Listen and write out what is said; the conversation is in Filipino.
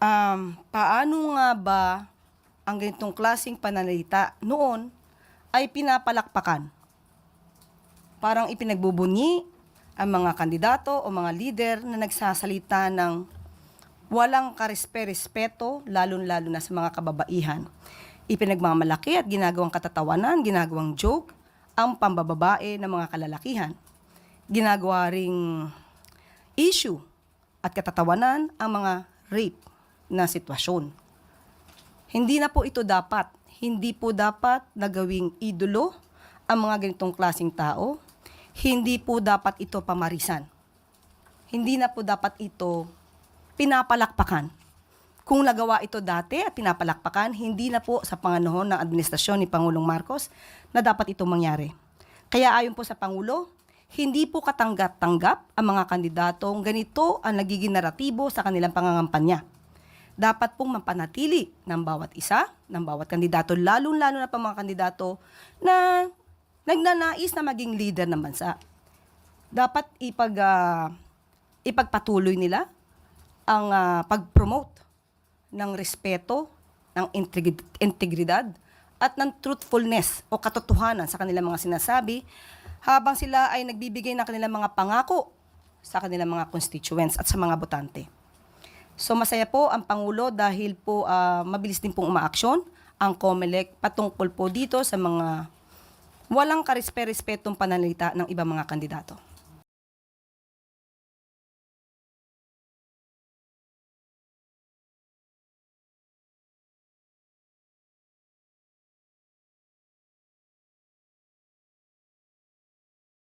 Paano nga ba ang ganitong klaseng pananalita noon ay pinapalakpakan? Parang ipinagbubunyi ang mga kandidato o mga leader na nagsasalita ng walang karespe-respeto, lalo-lalo na sa mga kababaihan. Ipinagmamalaki at ginagawang katatawanan, ginagawang joke ang pambababae ng mga kalalakihan. Ginagawa ring issue at katatawanan ang mga rape na sitwasyon. Hindi na po ito dapat. Hindi po dapat na gawing idolo ang mga ganitong klaseng tao. Hindi po dapat ito pamarisan. Hindi na po dapat ito pinapalakpakan. Kung nagawa ito dati at pinapalakpakan, hindi na po sa panganahon ng administrasyon ni Pangulong Marcos na dapat itong mangyari. Kaya ayon po sa Pangulo, hindi po katanggap-tanggap ang mga kandidatong ganito ang nagiging naratibo sa kanilang pangangampanya. Dapat pong mapanatili ng bawat isa, ng bawat kandidato, lalo-lalo na pa mga kandidato na nagnanais na maging leader ng bansa. Dapat ipagpatuloy nila ang pag-promote ng respeto, ng integridad, at ng truthfulness o katotohanan sa kanilang mga sinasabi habang sila ay nagbibigay ng kanilang mga pangako sa kanilang mga constituents at sa mga botante. So masaya po ang Pangulo dahil po mabilis din pong umaaksyon ang COMELEC patungkol po dito sa mga walang karespe-respetong pananalita ng ibang mga kandidato.